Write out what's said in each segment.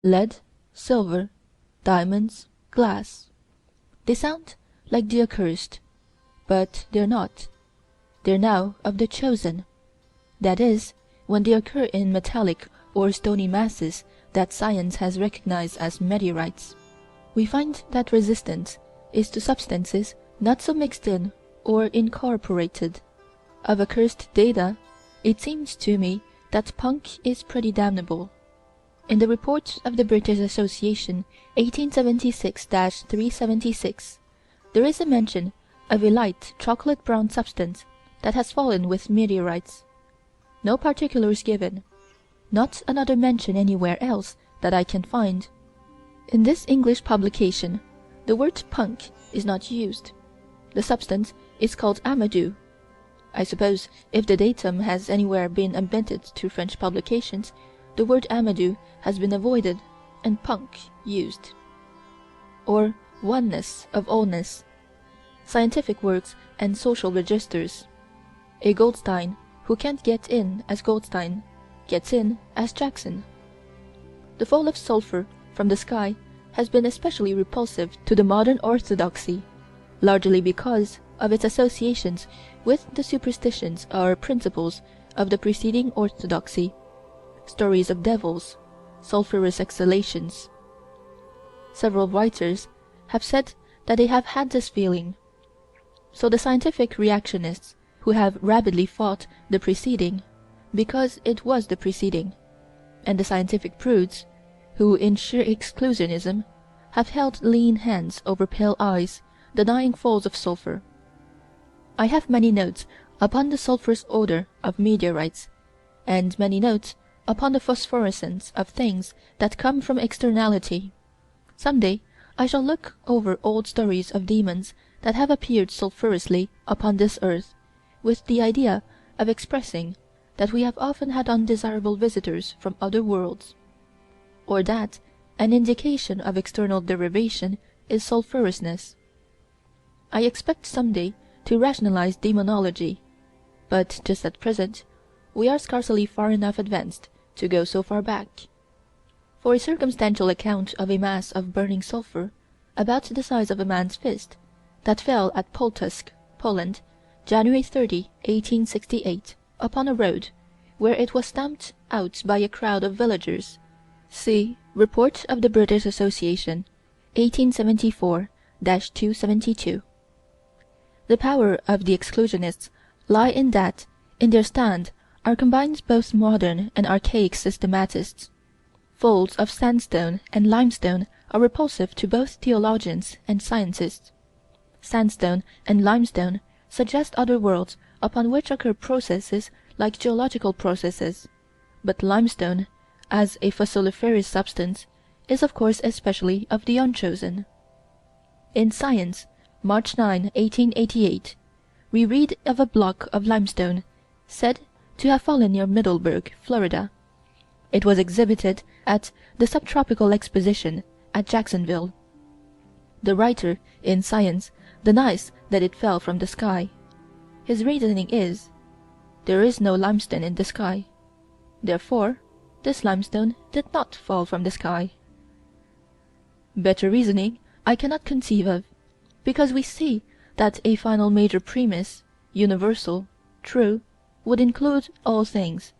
lead, silver, diamonds, glass. They sound like the accursed, but they're not. They're now of the chosen. That is, when they occur in metallic or stony masses that science has recognized as meteorites. We find that resistance is to substances not so mixed in or incorporated. Of accursed data, it seems to me that punk is pretty damnable. In the report of the British Association 1876-376, there is a mention of a light chocolate-brown substance that has fallen with meteorites. No particulars given. Not another mention anywhere else that I can find. In this English publication, the word punk is not used. The substance is called amadou. I suppose if the datum has anywhere been omitted to French publications, the word amadou has been avoided and punk used. Or oneness of allness. Scientific works and social registers. A Goldstein who can't get in as Goldstein gets in as Jackson. The fall of sulfur from the sky has been especially repulsive to the modern orthodoxy, largely because of its associations with the superstitions or principles of the preceding orthodoxy, stories of devils, sulphurous exhalations. Several writers have said that they have had this feeling. So the scientific reactionists, who have rabidly fought the preceding, because it was the preceding, and the scientific prudes, who in sheer exclusionism have held lean hands over pale eyes denying falls of sulphur. I have many notes upon the sulphurous odor of meteorites, and many notes upon the phosphorescence of things that come from externality. Some day I shall look over old stories of demons that have appeared sulphurously upon this earth, with the idea of expressing that we have often had undesirable visitors from other worlds, or that an indication of external derivation is sulphurousness. I expect some day to rationalize demonology, but just at present we are scarcely far enough advanced to go so far back. For a circumstantial account of a mass of burning sulphur, about the size of a man's fist, that fell at Pultusk, Poland, January 30, 1868, upon a road, where it was stamped out by a crowd of villagers. See Report of the British Association, 1874-272. The power of the exclusionists lie in that, in their stand, are combined both modern and archaic systematists. Folds of sandstone and limestone are repulsive to both theologians and scientists. Sandstone and limestone suggest other worlds upon which occur processes like geological processes, but limestone, as a fossiliferous substance, is of course especially of the unchosen. In Science, March 9, 1888, we read of a block of limestone said to have fallen near Middleburg, Florida. It was exhibited at the Subtropical Exposition at Jacksonville. The writer, in Science, denies that it fell from the sky. His reasoning is, there is no limestone in the sky. Therefore, this limestone did not fall from the sky. Better reasoning I cannot conceive of, because we see that a final major premise, universal, true, would include all things,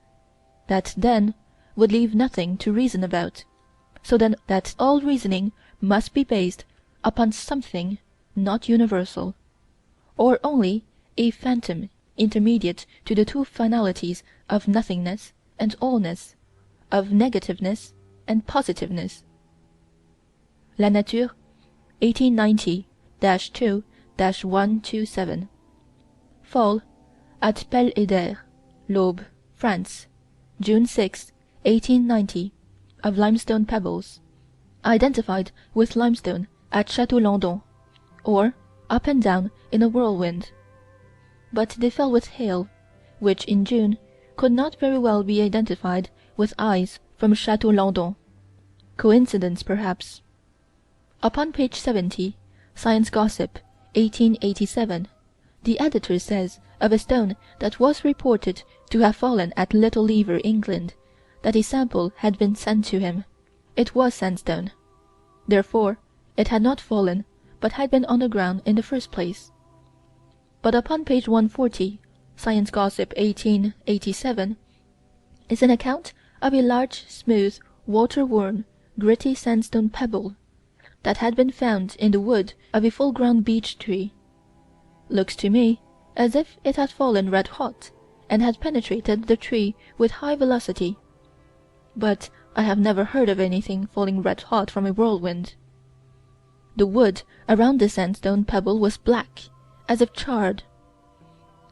that then would leave nothing to reason about, so then that all reasoning must be based upon something not universal, or only a phantom intermediate to the two finalities of nothingness and allness, of negativeness and positiveness. La Nature, 1890-2-127. Fall at Pelle-Eder, l'Aube, France, June 6, 1890, of limestone pebbles, identified with limestone at Château Landon, or up and down in a whirlwind. But they fell with hail, which in June could not very well be identified with ice from Château Landon. Coincidence, perhaps. Upon page 70, Science Gossip, 1887, the editor says of a stone that was reported to have fallen at Little Lever, England, that a sample had been sent to him, it was sandstone. Therefore it had not fallen, but had been on the ground in the first place. But upon page 140, Science Gossip 1887, is an account of a large, smooth, water-worn, gritty sandstone pebble that had been found in the wood of a full-grown beech tree. Looks to me as if it had fallen red-hot, and had penetrated the tree with high velocity. But I have never heard of anything falling red-hot from a whirlwind. The wood around the sandstone pebble was black, as if charred.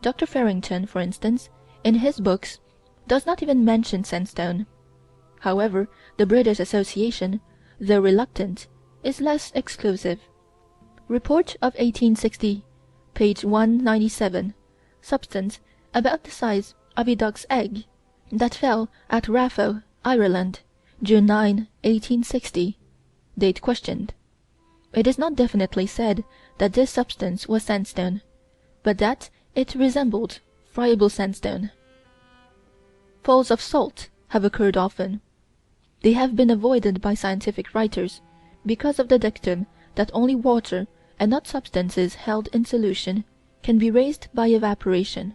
Dr. Farrington, for instance, in his books, does not even mention sandstone. However, the British Association, though reluctant, is less exclusive. Report of 1860, page 197, substance about the size of a duck's egg, that fell at Raphoe, Ireland, June 9, 1860. Date questioned. It is not definitely said that this substance was sandstone, but that it resembled friable sandstone. Falls of salt have occurred often. They have been avoided by scientific writers because of the dictum that only water, and not substances held in solution, can be raised by evaporation.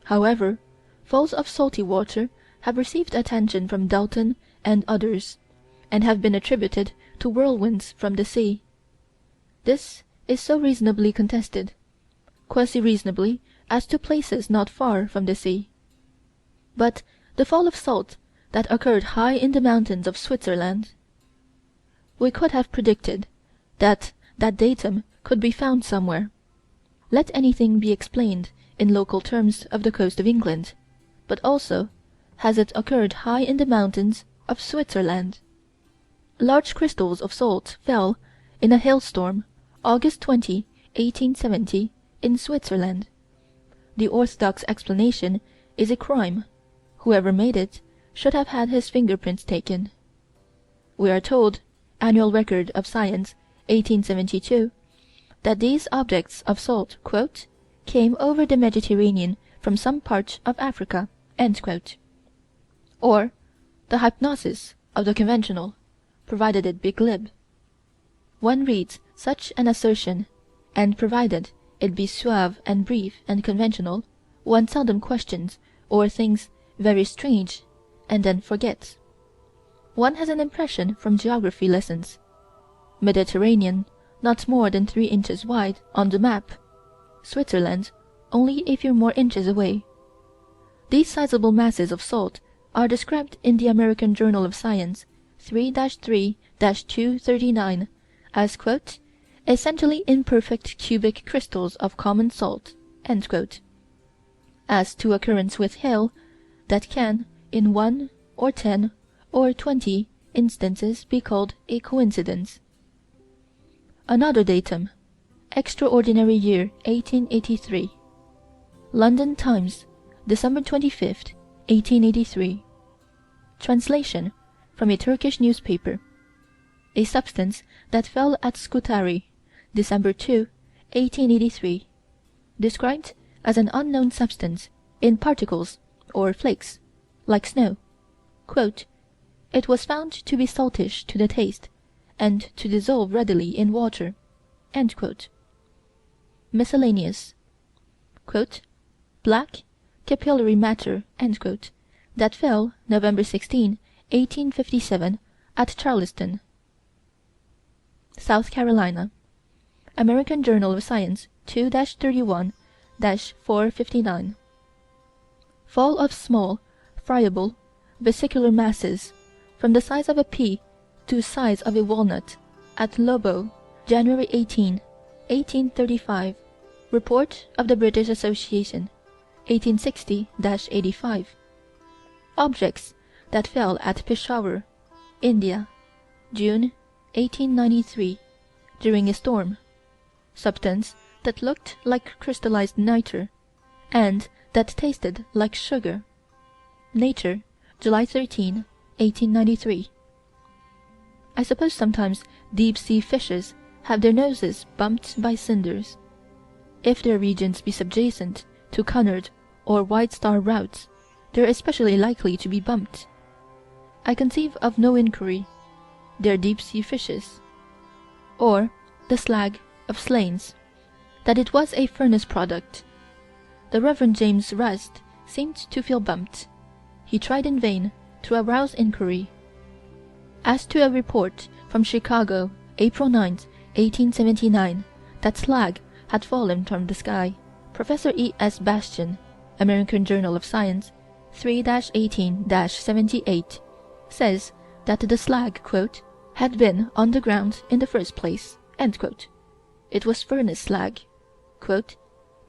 However, falls of salty water have received attention from Dalton and others, and have been attributed to whirlwinds from the sea. This is so reasonably contested, quasi-reasonably as to places not far from the sea. But the fall of salt that occurred high in the mountains of Switzerland, we could have predicted that that datum could be found somewhere. Let anything be explained in local terms of the coast of England, but also has it occurred high in the mountains of Switzerland. Large crystals of salt fell in a hailstorm, August 20, 1870, in Switzerland. The orthodox explanation is a crime. Whoever made it should have had his fingerprints taken. We are told, Annual Record of Science, 1872, that these objects of salt "came over the Mediterranean from some part of Africa," or the hypnosis of the conventional, provided it be glib. One reads such an assertion, and provided it be suave and brief and conventional, one seldom questions or thinks very strange, and then forgets. One has an impression from geography lessons. Mediterranean, not more than 3 inches wide on the map. Switzerland, only a few more inches away. These sizable masses of salt are described in the American Journal of Science 3-3-239 as "essentially imperfect cubic crystals of common salt," as to occurrence with hail, that can, in 1 or 10 or 20 instances, be called a coincidence. Another datum: Extraordinary Year 1883. London Times, December 25, 1883. Translation from a Turkish newspaper. A substance that fell at Scutari, December 2, 1883. Described as an unknown substance in particles or flakes, like snow. "It was found to be saltish to the taste, and to dissolve readily in water." Miscellaneous. "Black, capillary matter," that fell November 16, 1857, at Charleston, South Carolina. American Journal of Science 2-31-459. Fall of small, friable, vesicular masses, from the size of a pea to size of a walnut, at Lobo, January 18, 1835. Report of the British Association, 1860-85. Objects that fell at Peshawar, India, June, 1893, during a storm. Substance that looked like crystallized nitre, and that tasted like sugar. Nature, July 13, 1893. I suppose sometimes deep-sea fishes have their noses bumped by cinders. If their regions be subjacent to Cunard or White Star routes, they are especially likely to be bumped. I conceive of no inquiry. They're deep-sea fishes. Or the slag of Slains, that it was a furnace product. The Rev. James Rust seemed to feel bumped. He tried in vain to arouse inquiry. As to a report from Chicago, April 9, 1879, that slag had fallen from the sky, Professor E.S. Bastian, American Journal of Science, 3-18-78, says that the slag, quote, had been on the ground in the first place, end quote. It was furnace slag. Quote,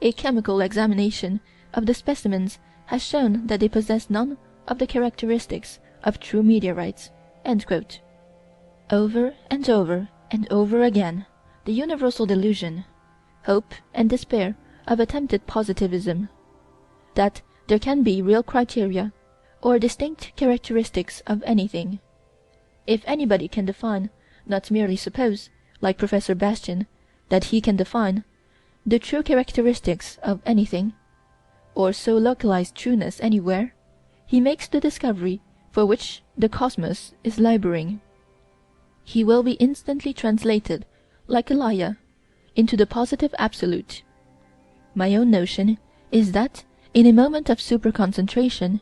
a chemical examination of the specimens has shown that they possess none of the characteristics of true meteorites, end quote. Over and over and over again, the universal delusion, hope and despair of attempted positivism, that there can be real criteria or distinct characteristics of anything. If anybody can define, not merely suppose, like Professor Bastian, that he can define, the true characteristics of anything, or so localize trueness anywhere, he makes the discovery for which the cosmos is laboring. He will be instantly translated, like Elijah, into the positive absolute. My own notion is that, in a moment of super-concentration,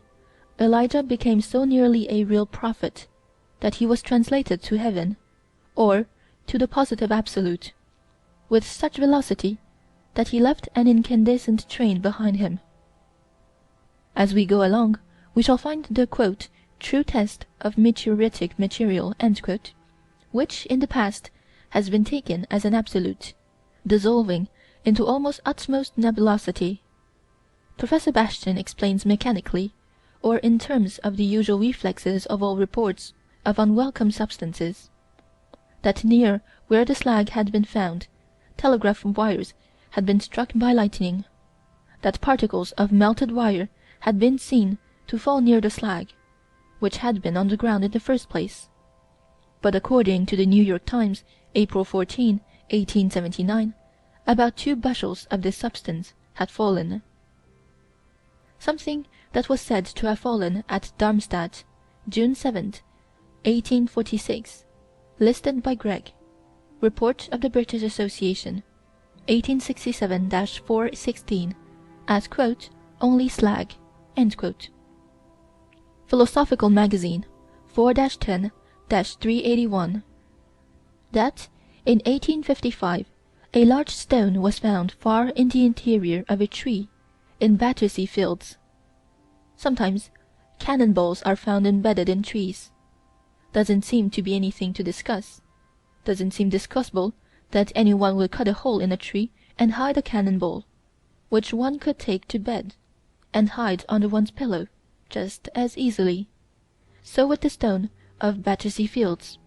Elijah became so nearly a real prophet that he was translated to heaven, or to the positive absolute, with such velocity that he left an incandescent train behind him. As we go along, we shall find the quote, true test of meteoritic material, end quote, which in the past has been taken as an absolute, dissolving into almost utmost nebulosity. Professor Bastian explains mechanically, or in terms of the usual reflexes of all reports of unwelcome substances, that near where the slag had been found, telegraph wires had been struck by lightning, that particles of melted wire had been seen to fall near the slag, which had been on the ground in the first place. But according to the New York Times, April 14, 1879, about 2 bushels of this substance had fallen. Something that was said to have fallen at Darmstadt, June 7, 1846, listed by Gregg, Report of the British Association, 1867-416, as, quote, only slag, end quote. Philosophical Magazine, 4-10-381, that, in 1855, a large stone was found far in the interior of a tree in Battersea Fields. Sometimes cannon balls are found embedded in trees. Doesn't seem to be anything to discuss. Doesn't seem discussable that any one will cut a hole in a tree and hide a cannon ball, which one could take to bed, and hide under one's pillow, just as easily. So with the stone of Battersea Fields.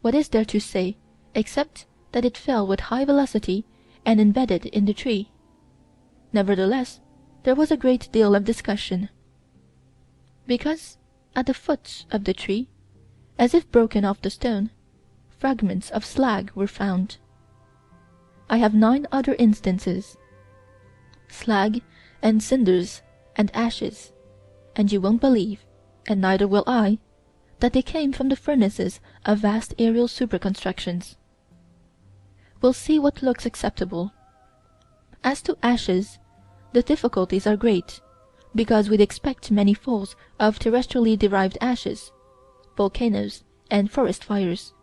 What is there to say, except that it fell with high velocity and embedded in the tree? Nevertheless, there was a great deal of discussion, because at the foot of the tree, as if broken off the stone, fragments of slag were found. I have 9 other instances. Slag and cinders and ashes, and you won't believe, and neither will I, that they came from the furnaces of vast aerial superconstructions. We'll see what looks acceptable. As to ashes, the difficulties are great, because we'd expect many falls of terrestrially derived ashes, volcanoes, and forest fires.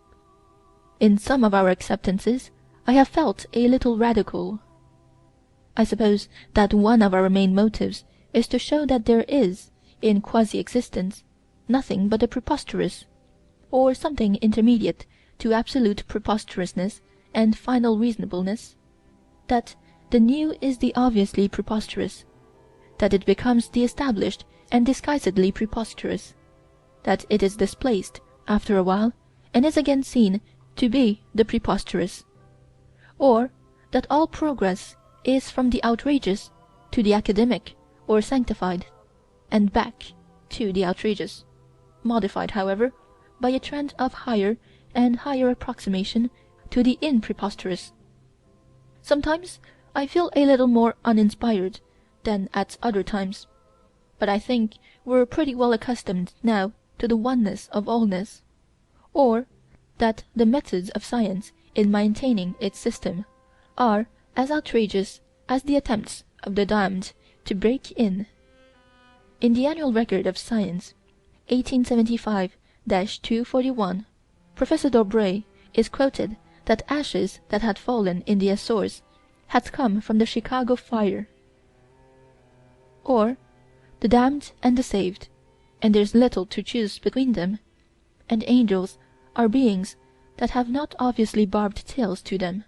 In some of our acceptances I have felt a little radical. I suppose that one of our main motives is to show that there is, in quasi-existence, nothing but the preposterous, or something intermediate to absolute preposterousness and final reasonableness, that the new is the obviously preposterous, that it becomes the established and disguisedly preposterous, that it is displaced, after a while, and is again seen to be the preposterous, or that all progress is from the outrageous to the academic or sanctified, and back to the outrageous, modified, however, by a trend of higher and higher approximation to the impreposterous. Sometimes I feel a little more uninspired than at other times, but I think we're pretty well accustomed now to the oneness of allness, or that the methods of science in maintaining its system are as outrageous as the attempts of the damned to break in. In the Annual Record of Science, 1875-241, Professor Dobray is quoted that ashes that had fallen in the Azores had come from the Chicago fire. Or, the damned and the saved, and there's little to choose between them, and angels are beings that have not obviously barbed tails to them,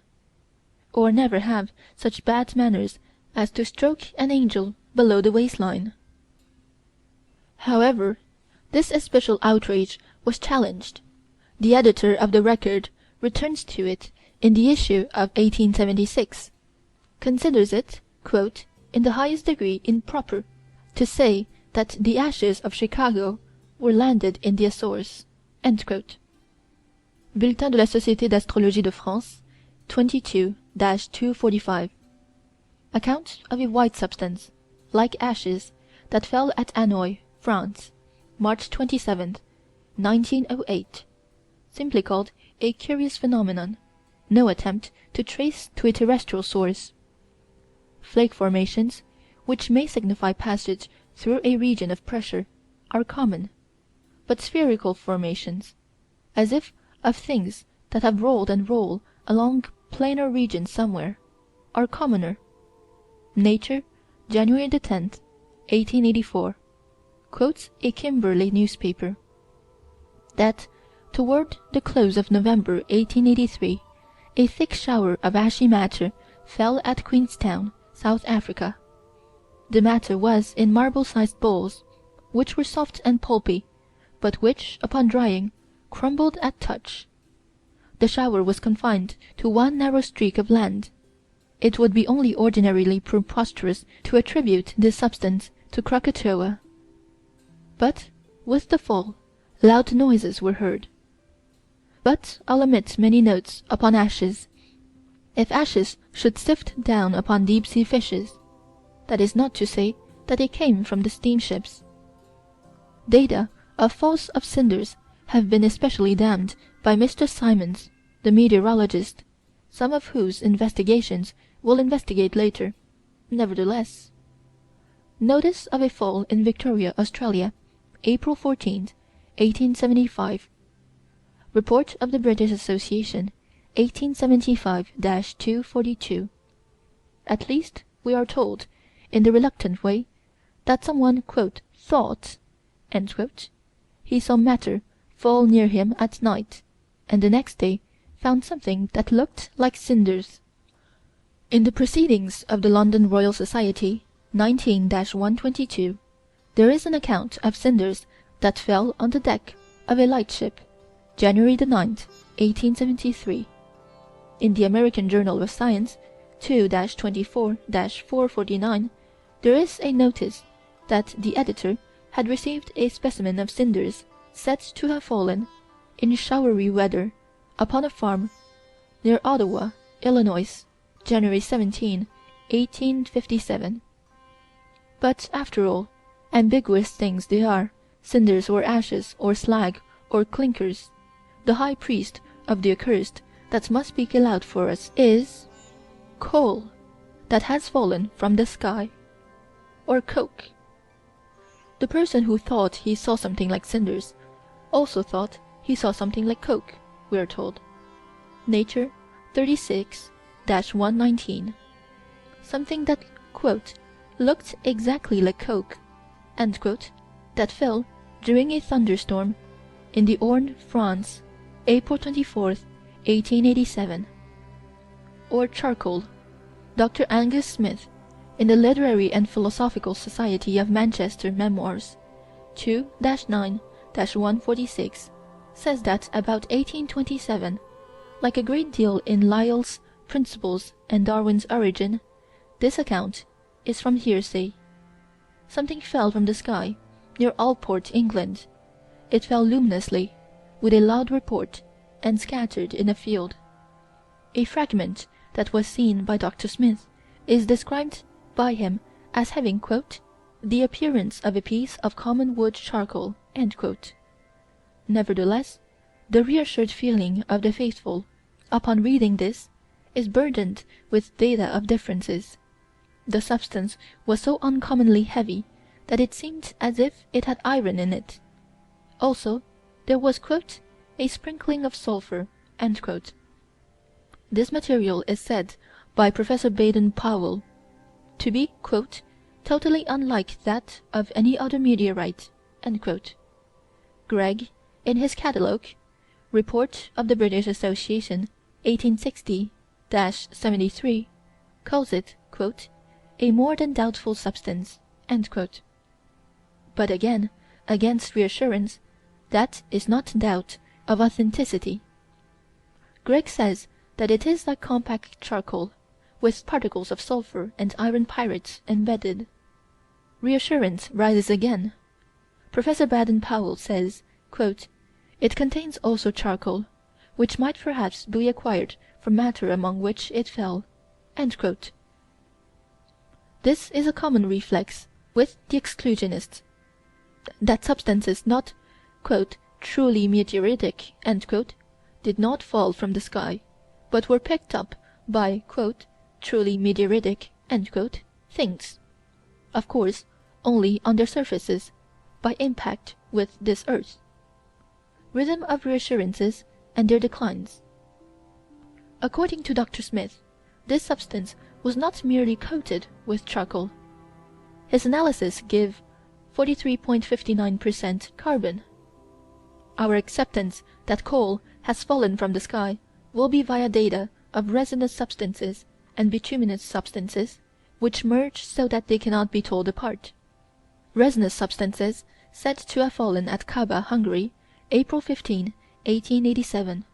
or never have such bad manners as to stroke an angel below the waistline. However, this especial outrage was challenged. The editor of the Record returns to it in the issue of 1876, considers it, in the highest degree improper to say that the ashes of Chicago were landed in the Azores. Bulletin de la Société d'Astrologie de France, 22-245. Account of a white substance, like ashes, that fell at Hanoi, France, March 27, 1908, simply called a curious phenomenon, no attempt to trace to a terrestrial source. Flake formations, which may signify passage through a region of pressure, are common, but spherical formations, as if of things that have rolled and roll along planar regions somewhere, are commoner. Nature, January 10, 1884, quotes a Kimberley newspaper, that toward the close of November 1883 a thick shower of ashy matter fell at Queenstown, South Africa. The matter was in marble-sized balls, which were soft and pulpy, but which, upon drying, crumbled at touch. The shower was confined to one narrow streak of land. It would be only ordinarily preposterous to attribute this substance to Krakatoa. But, with the fall, loud noises were heard. But I'll omit many notes upon ashes. If ashes should sift down upon deep-sea fishes, that is not to say that they came from the steamships. Data of falls of cinders have been especially damned by Mr. Symons, the meteorologist, some of whose investigations we'll investigate later. Nevertheless, notice of a fall in Victoria, Australia, April 14, 1875. Report of the British Association, 1875-242. At least, we are told, in the reluctant way, that someone "thought" he saw matter fall near him at night, and the next day found something that looked like cinders. In the Proceedings of the London Royal Society, 19-122, there is an account of cinders that fell on the deck of a lightship, January 9, 1873. In the American Journal of Science, 2-24-449, there is a notice that the editor had received a specimen of cinders said to have fallen, in showery weather, upon a farm near Ottawa, Illinois, January 17, 1857. But, after all, ambiguous things they are, cinders or ashes or slag or clinkers. The high priest of the accursed that must speak aloud for us is coal that has fallen from the sky, or coke. The person who thought he saw something like cinders also thought he saw something like coke, we are told. Nature, 36-119. Something that looked exactly like coke, that fell during a thunderstorm in the Orne, France, April 24, 1887. Or charcoal. Dr. Angus Smith, in the Literary and Philosophical Society of Manchester Memoirs, 2-9-146, says that about 1827, like a great deal in Lyell's Principles and Darwin's Origin, this account is from hearsay. Something fell from the sky, near Allport, England. It fell luminously, with a loud report, and scattered in a field. A fragment that was seen by Dr. Smith is described by him as having "the appearance of a piece of common wood charcoal." Nevertheless, the reassured feeling of the faithful, upon reading this, is burdened with data of differences. The substance was so uncommonly heavy that it seemed as if it had iron in it. Also, there was "a sprinkling of sulphur." This material is said by Professor Baden-Powell to be "totally unlike that of any other meteorite." Greg, in his catalogue, Report of the British Association, 1860-73, calls it "a more than doubtful substance." But again, against reassurance, that is not doubt of authenticity. Greg says that it is like compact charcoal, with particles of sulphur and iron pyrites embedded. Reassurance rises again. Professor Baden-Powell says, "It contains also charcoal, which might perhaps be acquired from matter among which it fell." This is a common reflex with the exclusionists, that substances not "truly meteoritic" did not fall from the sky, but were picked up by "truly meteoritic" things, of course only on their surfaces, by impact with this earth. Rhythm of reassurances and their declines. According to Dr. Smith, this substance was not merely coated with charcoal. His analyses give 43.59% carbon. Our acceptance that coal has fallen from the sky will be via data of resinous substances and bituminous substances, which merge so that they cannot be told apart. Resinous substances said to have fallen at Kaba, Hungary, April 15, 1887.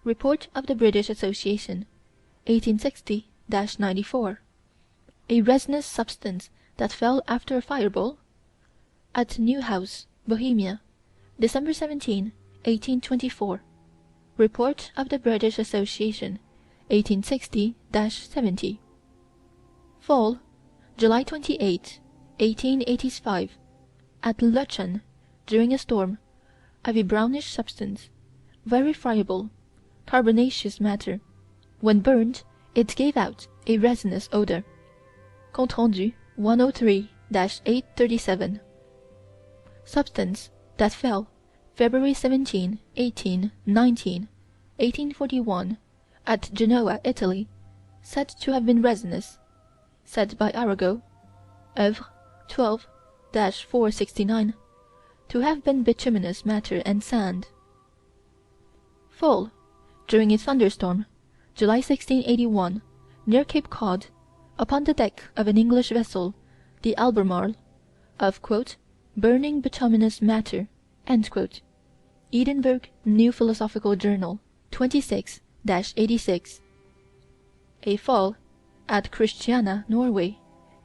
Report of the British Association, 1860-94. A resinous substance that fell after a fireball? At Neuhaus, Bohemia, December 17, 1824. Report of the British Association, 1860-70. Fall, July 28, 1885. At Lötschen, during a storm, of a brownish substance, very friable, carbonaceous matter. When burned, it gave out a resinous odor. Compte rendu 103-837. Substance that fell February 17, 1819, 1841, at Genoa, Italy, said to have been resinous. Said by Arago, Oeuvres 12-469, to have been bituminous matter and sand. Fall, during a thunderstorm, July 1681, near Cape Cod, upon the deck of an English vessel, the Albemarle, of "burning bituminous matter." Edinburgh New Philosophical Journal, 26-86. A fall, at Christiania, Norway,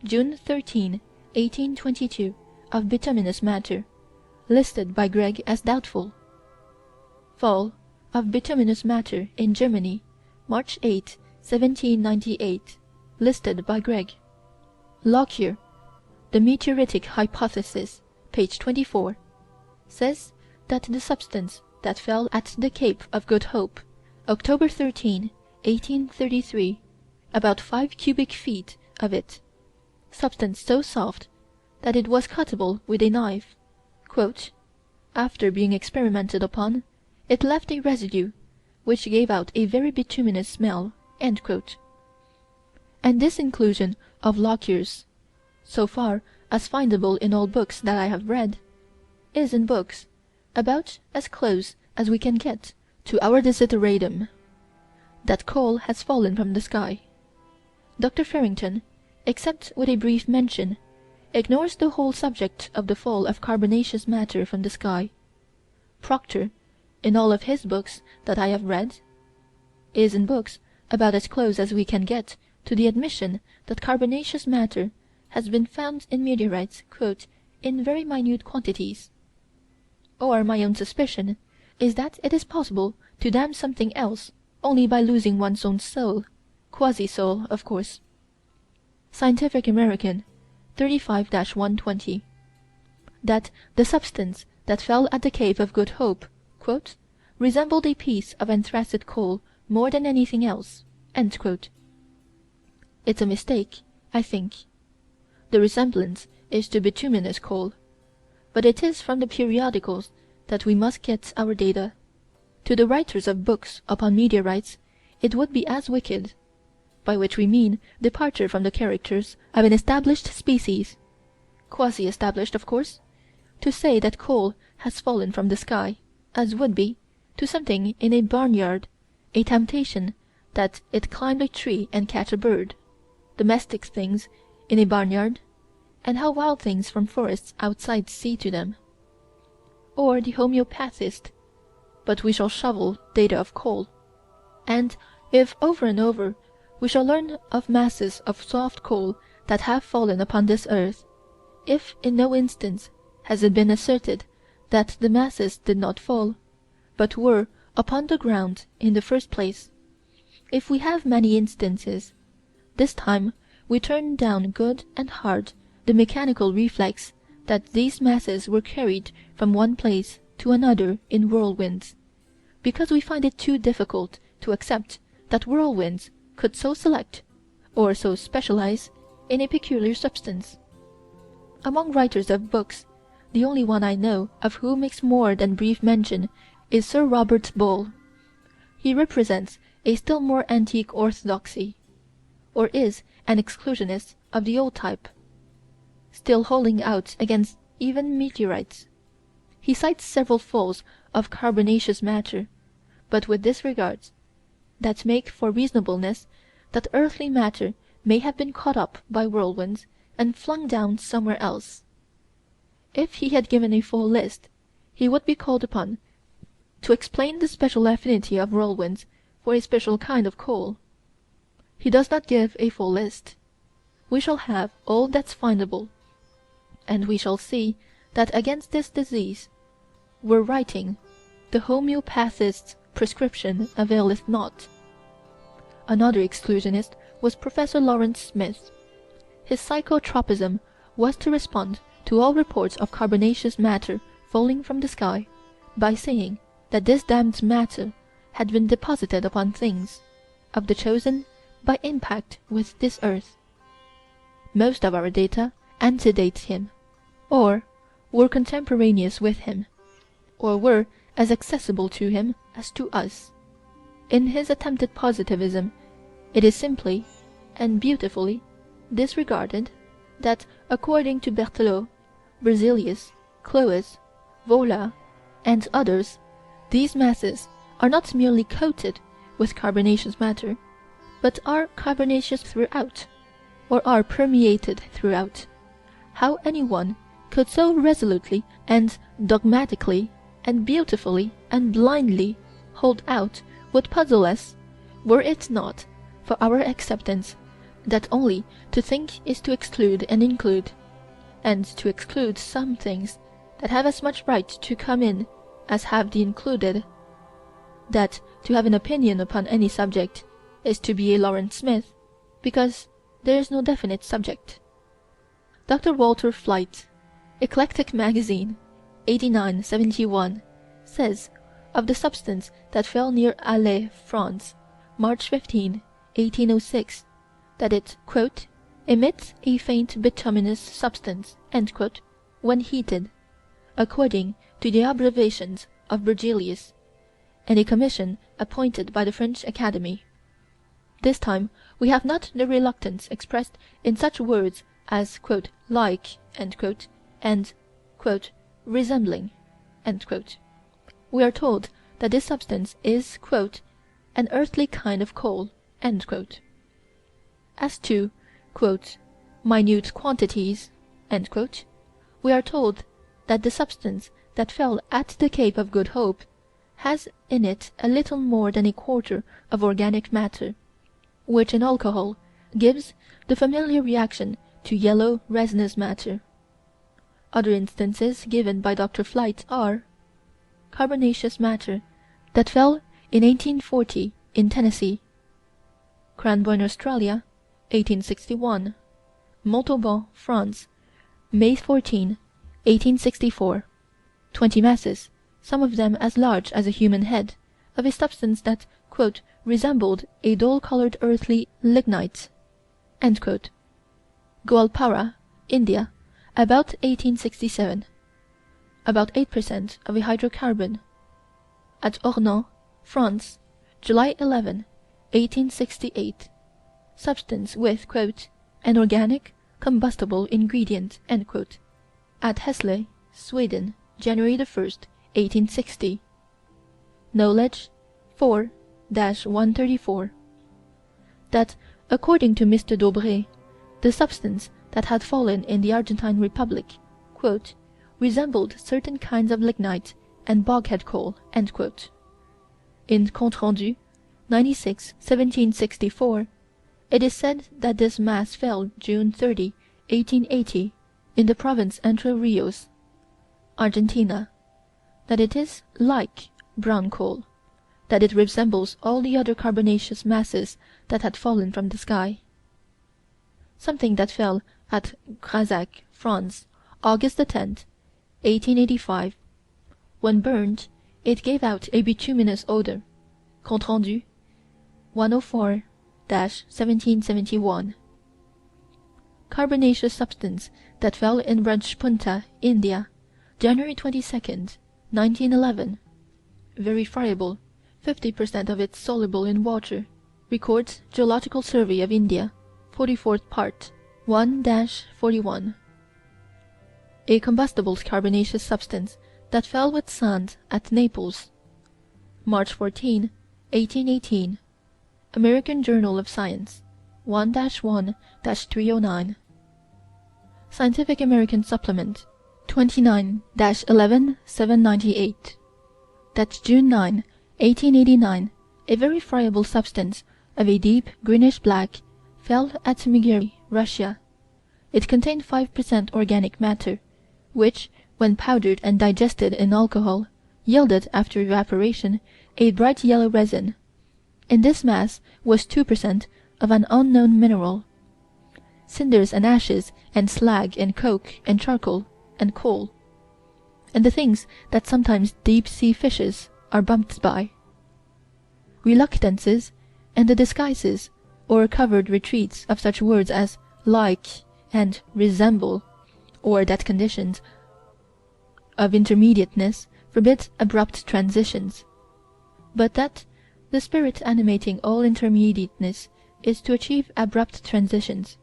June 13, 1822, of bituminous matter, listed by Greg as doubtful. Fall, of bituminous matter in Germany, March 8, 1798, listed by Greg. Lockyer, The Meteoritic Hypothesis, page 24, says that the substance that fell at the Cape of Good Hope, October 13, 1833, about 5 cubic feet of it, substance so soft that it was cuttable with a knife, "after being experimented upon, it left a residue, which gave out a very bituminous smell." And this inclusion of Lockyer's, so far as findable in all books that I have read, is in books about as close as we can get to our desideratum, that coal has fallen from the sky. Dr. Farrington, except with a brief mention, ignores the whole subject of the fall of carbonaceous matter from the sky. Proctor, in all of his books that I have read, is in books about as close as we can get to the admission that carbonaceous matter has been found in meteorites "in very minute quantities." Or my own suspicion is that it is possible to damn something else only by losing one's own soul, quasi-soul, of course. Scientific American, 35-120. That the substance that fell at the Cape of Good Hope, "resembled a piece of anthracite coal more than anything else." It's a mistake, I think. The resemblance is to bituminous coal. But it is from the periodicals that we must get our data. To the writers of books upon meteorites it would be as wicked, by which we mean departure from the characters of an established species, quasi-established of course, to say that coal has fallen from the sky, as would be, to something in a barnyard, a temptation that it climb a tree and catch a bird, domestic things in a barnyard, and how wild things from forests outside see to them. Or the homeopathist, but we shall shovel data of coal. And if over and over we shall learn of masses of soft coal that have fallen upon this earth, if in no instance has it been asserted that the masses did not fall, but were upon the ground in the first place, if we have many instances, this time we turn down good and hard the mechanical reflex that these masses were carried from one place to another in whirlwinds, because we find it too difficult to accept that whirlwinds could so select, or so specialize, in a peculiar substance. Among writers of books, the only one I know of who makes more than brief mention is Sir Robert Ball. He represents a still more antique orthodoxy, or is an exclusionist of the old type, still holding out against even meteorites. He cites several falls of carbonaceous matter, but with disregards that make for reasonableness that earthly matter may have been caught up by whirlwinds and flung down somewhere else. If he had given a full list, he would be called upon to explain the special affinity of whirlwinds for a special kind of coal. He does not give a full list. We shall have all that's findable, and we shall see that against this disease we're writing the homeopathist's prescription availeth not. Another exclusionist was Professor Lawrence Smith. His psychotropism was to respond to all reports of carbonaceous matter falling from the sky by saying that this damned matter had been deposited upon things of the chosen by impact with this earth. Most of our data antedate him, or were contemporaneous with him, or were as accessible to him as to us. In his attempted positivism it is simply and beautifully disregarded that, according to Berthelot, Berzelius, Cloez, Wohler, and others, these masses are not merely coated with carbonaceous matter, but are carbonaceous throughout, or are permeated throughout. How any one could so resolutely and dogmatically and beautifully and blindly hold out would puzzle us, were it not for our acceptance that only to think is to exclude and include, and to exclude some things that have as much right to come in as have the included, that to have an opinion upon any subject is to be a Lawrence Smith, because there is no definite subject. Dr. Walter Flight, Eclectic Magazine, 8971, says of the substance that fell near Alais, France, March 15, 1806, that it emits a faint bituminous substance when heated, according to the observations of Berzelius, and a commission appointed by the French Academy. This time we have not the reluctance expressed in such words as "like" and "resembling." We are told that this substance is "an earthly kind of coal." As to "minute quantities," we are told that the substance that fell at the Cape of Good Hope has in it a little more than a quarter of organic matter, which in alcohol gives the familiar reaction to yellow resinous matter. Other instances given by Dr. Flight are: carbonaceous matter that fell in 1840 in Tennessee; Cranbourne, Australia, 1861; Montauban, France, May 14, 1864, 20 masses, some of them as large as a human head, of a substance that "resembled a dull-colored earthy lignite." Goalpara, India, about 1867. About 8% of a hydrocarbon. At Ornans, France, July 11, 1868. Substance with "an organic, combustible ingredient." At Hässle, Sweden, January 1st, 1860. Knowledge 4-134. That, according to Mr. Daubrée, the substance that had fallen in the Argentine Republic "resembled certain kinds of lignite and boghead coal." In Compte Rendu, 96 1764, it is said that this mass fell June 30, 1880, in the province Entre Rios, Argentina; that it is like brown coal; that it resembles all the other carbonaceous masses that had fallen from the sky. Something that fell at Grazac, France, August 10, 1885. When burned, it gave out a bituminous odor. Compte Rendu, 104-1771. Carbonaceous substance that fell in Rajpunta, India, January 22nd, 1911. Very friable, 50% of it soluble in water. Records Geological Survey of India, 44th part, 1-41. A combustible carbonaceous substance that fell with sand at Naples, March 14, 1818. American Journal of Science, 1-1-309. Scientific American Supplement, 29-11-798. That June 9, 1889, a very friable substance of a deep greenish-black fell at Migiri, Russia. It contained 5% organic matter, which, when powdered and digested in alcohol, yielded, after evaporation, a bright yellow resin. In this mass was 2% of an unknown mineral. Cinders and ashes and slag and coke and charcoal and coal, and the things that sometimes deep-sea fishes are bumped by. Reluctances and the disguises or covered retreats of such words as like and resemble, or that conditions of intermediateness forbid abrupt transitions, but that the spirit animating all intermediateness is to achieve abrupt transitions,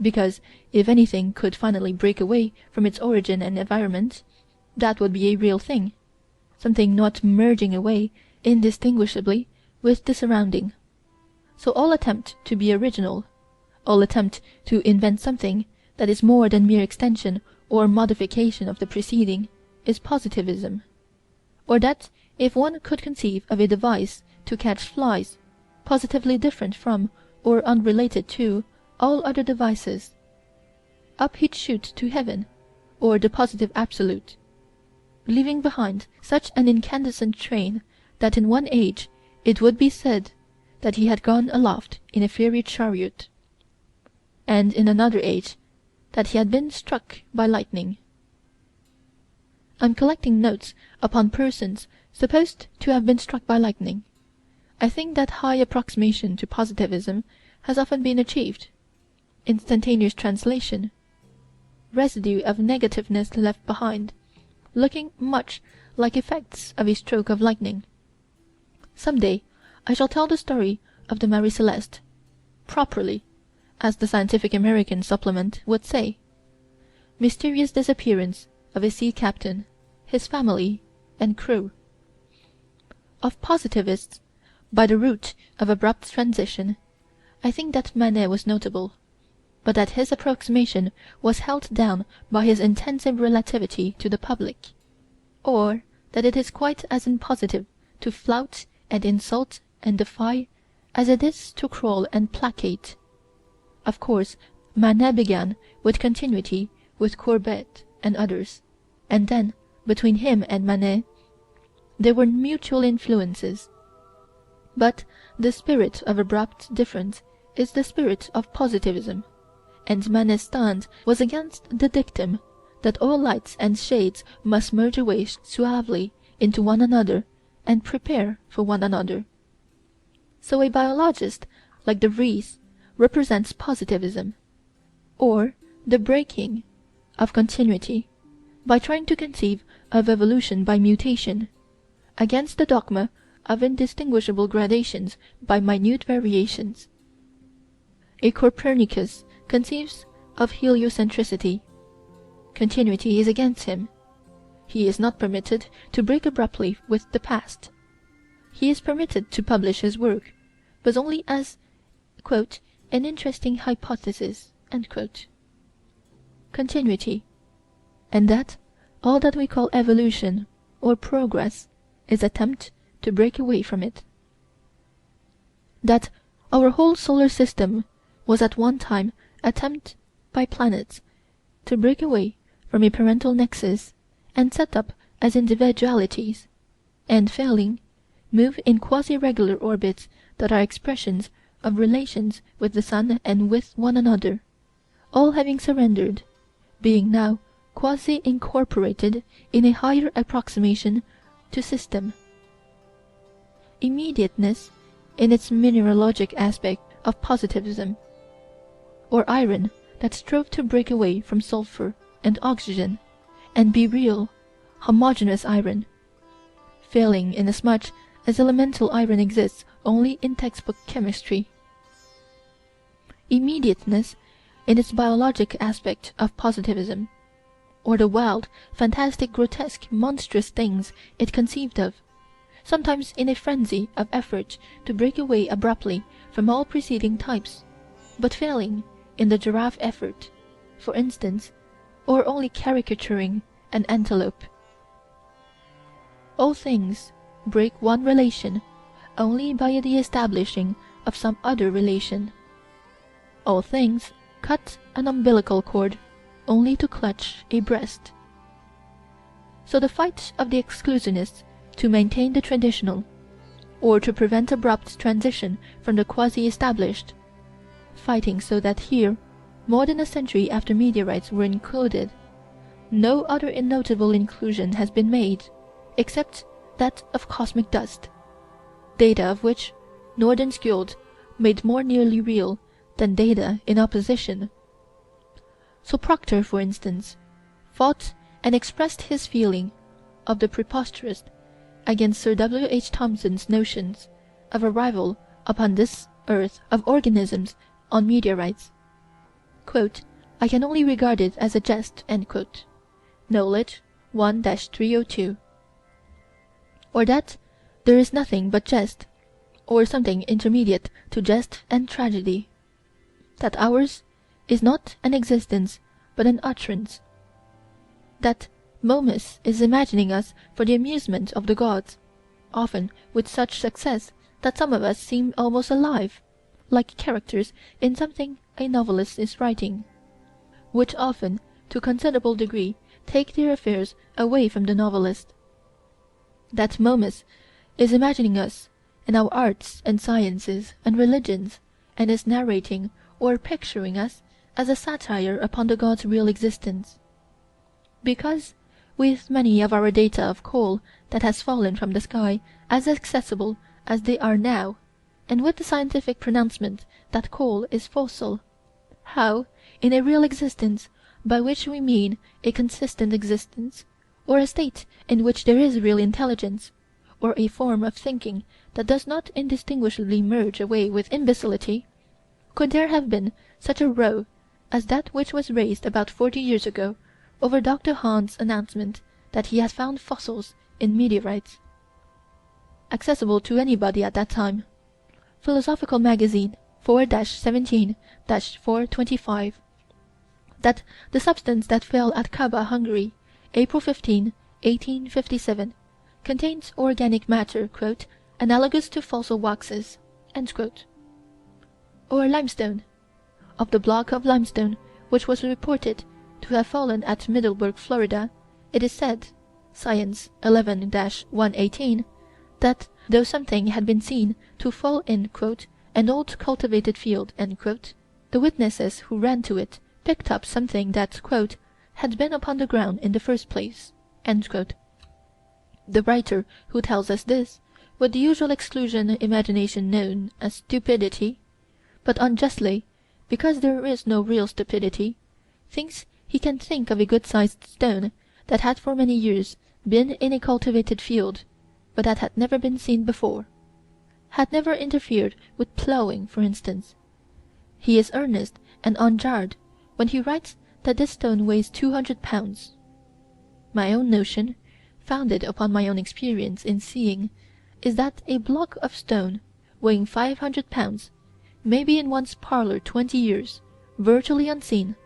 because if anything could finally break away from its origin and environment, that would be a real thing, something not merging away indistinguishably with the surrounding. So all attempt to be original, all attempt to invent something that is more than mere extension or modification of the preceding, is positivism. Or that if one could conceive of a device to catch flies, positively different from or unrelated to all other devices, up he'd shoot to heaven or the positive absolute, leaving behind such an incandescent train that in one age it would be said that he had gone aloft in a fairy chariot, and in another age that he had been struck by lightning. I'm collecting notes upon persons supposed to have been struck by lightning. I think that high approximation to positivism has often been achieved. Instantaneous translation, residue of negativeness left behind, looking much like effects of a stroke of lightning. Some day I shall tell the story of the Marie Celeste, properly, as the Scientific American Supplement would say. Mysterious disappearance of a sea captain, his family and crew. Of positivists, by the route of abrupt transition, I think that Manet was notable, but that his approximation was held down by his intensive relativity to the public, or that it is quite as impositive to flout and insult and defy as it is to crawl and placate. Of course, Manet began with continuity with Courbet and others, and then, between him and Manet, there were mutual influences. But the spirit of abrupt difference is the spirit of positivism, and Manet's stand was against the dictum that all lights and shades must merge away suavely into one another and prepare for one another. So a biologist like De Vries represents positivism, or the breaking of continuity, by trying to conceive of evolution by mutation, against the dogma of indistinguishable gradations by minute variations. A Copernicus conceives of heliocentricity. Continuity is against him. He is not permitted to break abruptly with the past. He is permitted to publish his work, but only as "an interesting hypothesis," continuity, and that all that we call evolution or progress is attempt to break away from it. That our whole solar system was at one time attempt by planets to break away from a parental nexus and set up as individualities, and failing, move in quasi-regular orbits that are expressions of relations with the sun and with one another, all having surrendered, being now quasi-incorporated in a higher approximation to system. Immediateness in its mineralogic aspect of positivism, or iron that strove to break away from sulfur and oxygen and be real, homogeneous iron, failing inasmuch as elemental iron exists only in textbook chemistry. Immediateness in its biologic aspect of positivism, or the wild, fantastic, grotesque, monstrous things it conceived of, sometimes in a frenzy of effort to break away abruptly from all preceding types, but failing in the giraffe effort, for instance, or only caricaturing an antelope. All things break one relation only by the establishing of some other relation. All things cut an umbilical cord only to clutch a breast. So the fight of the exclusionists to maintain the traditional, or to prevent abrupt transition from the quasi-established, fighting so that here, more than a century after meteorites were included, no other notable inclusion has been made, except that of cosmic dust, data of which Nordenskjöld made more nearly real than data in opposition. So Proctor, for instance, fought and expressed his feeling of the preposterous against Sir W.H. Thomson's notions of arrival upon this earth of organisms on meteorites. "I can only regard it as a jest," Knowledge 1-302. Or that there is nothing but jest, or something intermediate to jest and tragedy. That ours is not an existence but an utterance. That Momus is imagining us for the amusement of the gods, often with such success that some of us seem almost alive, like characters in something a novelist is writing, which often to a considerable degree take their affairs away from the novelist. That Momus is imagining us in our arts and sciences and religions, and is narrating or picturing us as a satire upon the gods' real existence. Because, with many of our data of coal that has fallen from the sky as accessible as they are now, and with the scientific pronouncement that coal is fossil, how, in a real existence, by which we mean a consistent existence, or a state in which there is real intelligence, or a form of thinking that does not indistinguishably merge away with imbecility, could there have been such a row as that which was raised about 40 years ago over Dr. Hahn's announcement that he has found fossils in meteorites? Accessible to anybody at that time. Philosophical Magazine 4-17-425. That the substance that fell at Kaba, Hungary, April 15, 1857, contains organic matter, "analogous to fossil waxes," or limestone. Of the block of limestone which was reported to have fallen at Middleburg, Florida, it is said, Science 11-118, that though something had been seen to fall in "an old cultivated field," the witnesses who ran to it picked up something that "had been upon the ground in the first place." The writer who tells us this, with the usual exclusion imagination known as stupidity, but unjustly, because there is no real stupidity, thinks he can think of a good-sized stone that had for many years been in a cultivated field, but that had never been seen before, had never interfered with ploughing, for instance. He is earnest and unjarred when he writes that this stone weighs 200 pounds. My own notion, founded upon my own experience in seeing, is that a block of stone weighing 500 pounds may be in one's parlor 20 years, virtually unseen,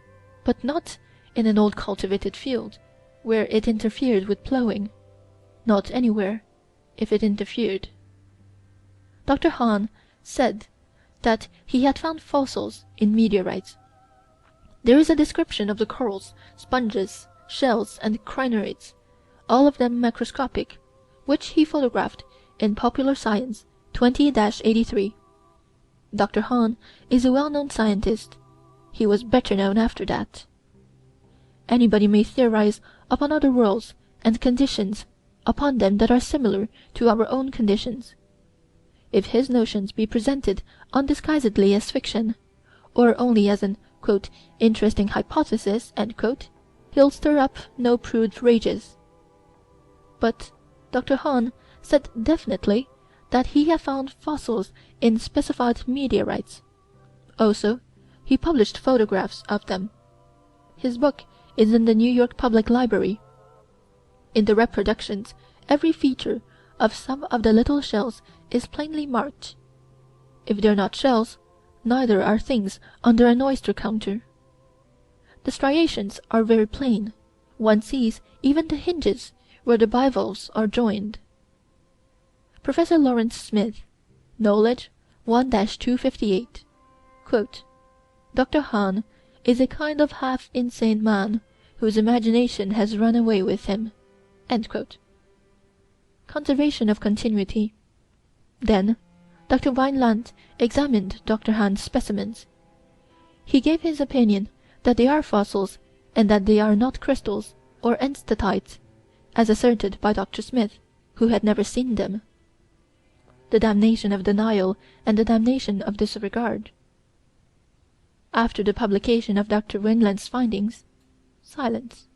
but not in an old cultivated field, where it interfered with ploughing, not anywhere, if it interfered. Dr. Hahn said that he had found fossils in meteorites. There is a description of the corals, sponges, shells, and crinoids, all of them macroscopic, which he photographed in Popular Science 20-83. Dr. Hahn is a well-known scientist. He was better known after that. Anybody may theorize upon other worlds and conditions upon them that are similar to our own conditions. If his notions be presented undisguisedly as fiction, or only as an "interesting hypothesis," he'll stir up no prude rages. But Dr. Hahn said definitely that he had found fossils in specified meteorites. Also, he published photographs of them. His book is in the New York Public Library. In the reproductions, every feature of some of the little shells is plainly marked. If they're not shells, neither are things under an oyster counter. The striations are very plain. One sees even the hinges where the bivalves are joined. Professor Lawrence Smith, Knowledge 1-258, Dr. Hahn is a kind of half-insane man whose imagination has run away with him. Conservation of continuity. Then Dr. Weinland examined Dr. Hahn's specimens. He gave his opinion that they are fossils, and that they are not crystals or enstatites, as asserted by Dr. Smith, who had never seen them. The damnation of denial and the damnation of disregard. After the publication of Dr. Weinland's findings, silence.